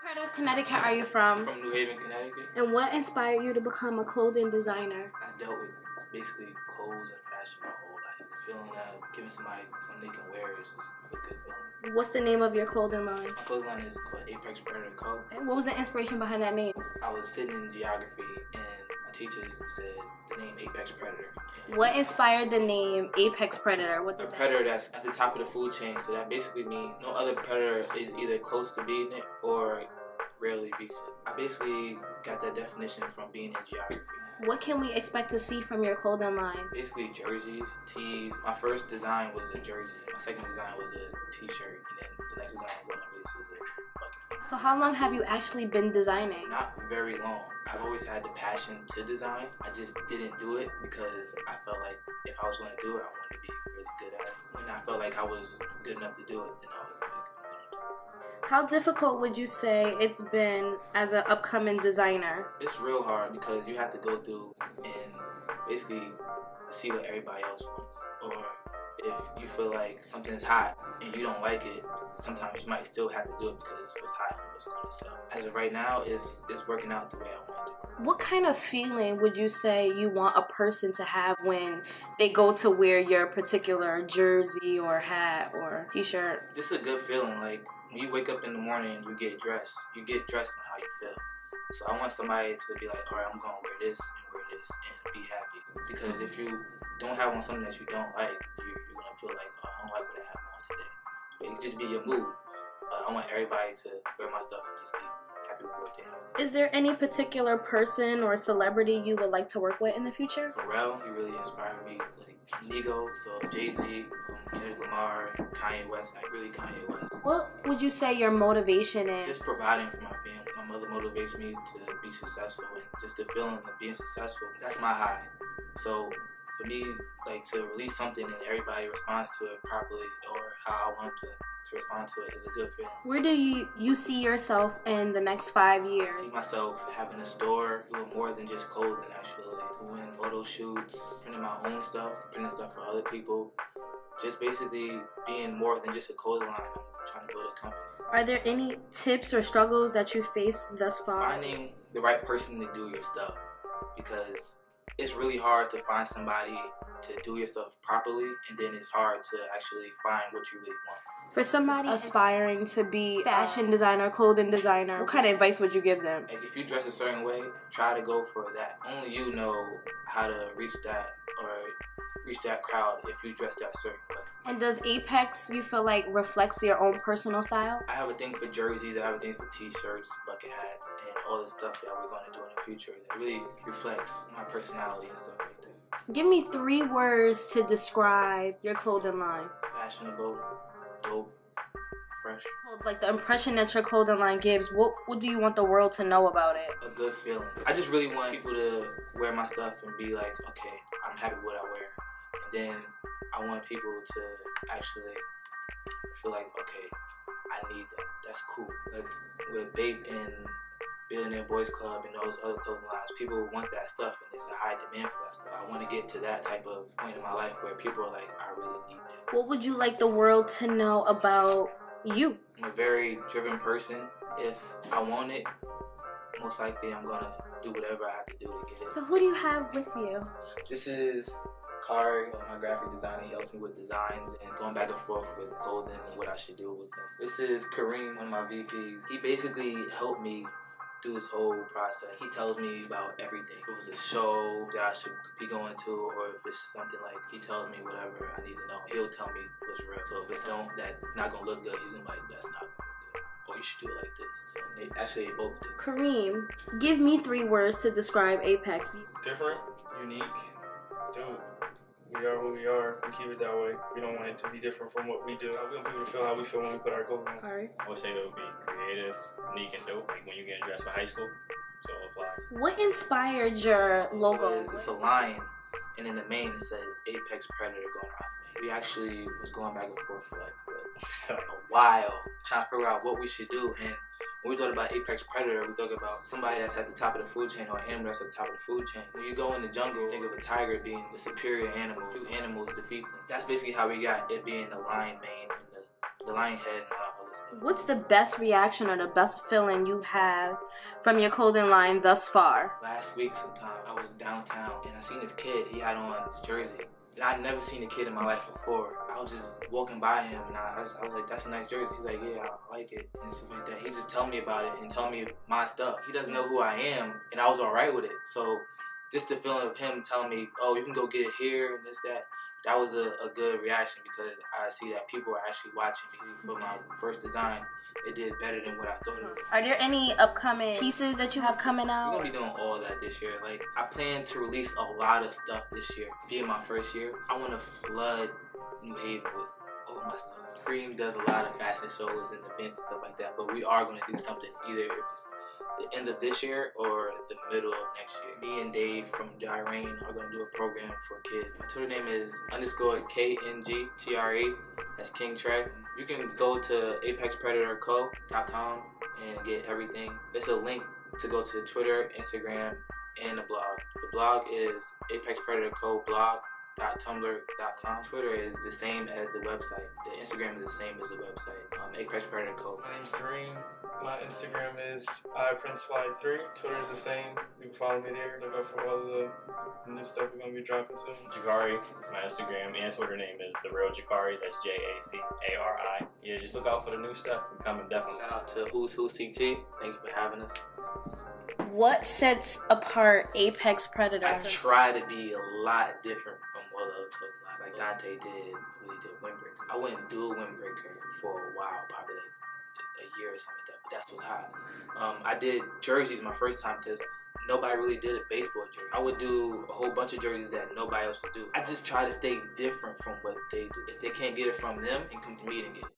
Part of Connecticut are you from? From New Haven, Connecticut. And what inspired you to become a clothing designer? I dealt with basically clothes and fashion my whole life. The feeling that giving somebody something they can wear is just a good feeling. What's the name of your clothing line? My clothing line is called Apex Predator Co. And what was the inspiration behind that name? I was sitting in geography and my teacher said the name Apex Predator. What inspired the name Apex Predator? What A did predator that's at the top of the food chain, so that basically means no other predator is either close to being it or rarely beats it. I basically got that definition from being in geography. What can we expect to see from your clothing line? Basically jerseys, tees. My first design was a jersey. My second design was a t-shirt, and then the next design was a bucket. So how long have you actually been designing? Not very long. I've always had the passion to design. I just didn't do it because I felt like if I was going to do it, I wanted to be really good at it. When I felt like I was good enough to do it, then I was like, How difficult would you say it's been as an upcoming designer? it's real hard because you have to go through and basically see what everybody else wants. Or if you feel like something is hot and you don't like it, sometimes you might still have to do it because it's hot and it's going to sell. As of right now, it's working out the way I want it. What kind of feeling would you say you want a person to have when they go to wear your particular jersey or hat or t-shirt? Just a good feeling. Like when you wake up in the morning and you get dressed on how you feel. So I want somebody to be like, all right, I'm going to wear this and be happy. Because if you don't have on something that you don't like, you're going to feel like, oh, I don't like what I have on today. But it can just be your mood. I want everybody to wear my stuff and just be happy with what they have. Is there any particular person or celebrity you would like to work with in the future? Pharrell, he really inspired me. Like Nigo, so Jay-Z, Kendrick Lamar, Kanye West, like really Kanye West. What would you say your motivation is? Just providing for my family. My mother motivates me to be successful, and just the feeling of being successful, that's my high. So for me, like to release something and everybody responds to it properly or how I want to respond to it is a good feeling. Where do you see yourself in the next 5 years? I see myself having a store, doing more than just clothing actually, doing photo shoots, printing my own stuff, printing stuff for other people. Just basically being more than just a clothing line. I'm trying to build a company. Are there any tips or struggles that you faced thus far? Finding the right person to do your stuff, because it's really hard to find somebody to do your stuff properly, and then it's hard to actually find what you really want. For somebody aspiring to be a fashion designer, clothing designer, what kind of advice would you give them? Like if you dress a certain way, try to go for that. Only you know how to reach that crowd if you dress that certain way. And does Apex, you feel like, reflects your own personal style? I have a thing for jerseys, I have a thing for t-shirts, bucket hats, and all the stuff that we're going to do in the future that really reflects my personality and stuff like that. Give me 3 words to describe your clothing line. Fashionable, dope, fresh. Like the impression that your clothing line gives, what do you want the world to know about it? A good feeling. I just really want people to wear my stuff and be like, okay, I'm happy with what I wear. And then I want people to actually feel like, okay, I need that. That's cool. Like with Bape and Billionaire Boys Club and those other clothing lines, people want that stuff and it's a high demand for that stuff. I want to get to that type of point in my life where people are like, I really need that. What would you like the world to know about you? I'm a very driven person. If I want it, most likely I'm going to do whatever I have to do to get it. So who do you have with you? This is Kari, my graphic designer. He helps me with designs and going back and forth with clothing and what I should do with them. This is Kareem, one of my VPs. He basically helped me through this whole process. He tells me about everything. If it was a show that I should be going to, or if it's something like, he tells me whatever I need to know. He'll tell me what's real. So if it's that's not gonna look good, he's gonna be like, that's not gonna look good. Or you should do it like this. So they both do. Kareem, give me 3 words to describe Apex. Different, unique, dope. We are who we are. We keep it that way. We don't want it to be different from what we do. We want people to feel how we feel when we put our clothes on. Alright. I would say it would be creative, unique, and dope. Like when you get dressed for high school, so it applies. What inspired your logo? It's a lion, and in the main it says Apex Predator going around the main. We actually was going back and forth for like a while, trying to figure out what we should do. And when we talk about Apex Predator, we talk about somebody that's at the top of the food chain or an animal that's at the top of the food chain. When you go in the jungle, think of a tiger being the superior animal. 2 animals defeat them. That's basically how we got it being the lion mane and the lion head and all this What's the best reaction or the best feeling you have from your clothing line thus far? Last week sometime, I was downtown and I seen this kid. He had on his jersey. And I'd never seen a kid in my life before. I was just walking by him and I was like, that's a nice jersey. He's like, yeah, I like it and stuff like that. He just tell me about it and tell me my stuff. He doesn't know who I am and I was all right with it. So just the feeling of him telling me, oh, you can go get it here and this, that was a good reaction because I see that people are actually watching me. For my first design, it did better than what I thought it would. Are there any upcoming pieces that you have coming out? We're gonna be doing all that this year. Like, I plan to release a lot of stuff this year. Being my first year, I want to flood New Haven with all my stuff. Kareem does a lot of fashion shows and events and stuff like that, but we are gonna do something either if it's the end of this year or the middle of next year. Me and Dave from Gyrene are going to do a program for kids. My Twitter name is _KNGTRE. That's King Trey. You can go to apexpredatorco.com and get everything. There's a link to go to Twitter, Instagram, and the blog. The blog is apexpredatorcoblog.tumblr.com. Twitter is the same as the website. The Instagram is the same as the website. Apex Predator Co. My name's Kareem. My Instagram is iPrinceFly3. Twitter is the same. You can follow me there. Look out for all the new stuff we're gonna be dropping soon. Jakari, my Instagram and Twitter name is The Real Jakari. That's JACARI. Yeah, just look out for the new stuff. We're coming definitely. Shout out to Who's Who CT. Thank you for having us. What sets apart Apex Predator? I try to be a lot different from what other folks like Dante did when he did Windbreaker. I wouldn't do a Windbreaker for a while, probably like a year or something like that, but that's what's hot. I did jerseys my first time because nobody really did a baseball jersey. I would do a whole bunch of jerseys that nobody else would do. I just try to stay different from what they do. If they can't get it from them, and come to me and get it.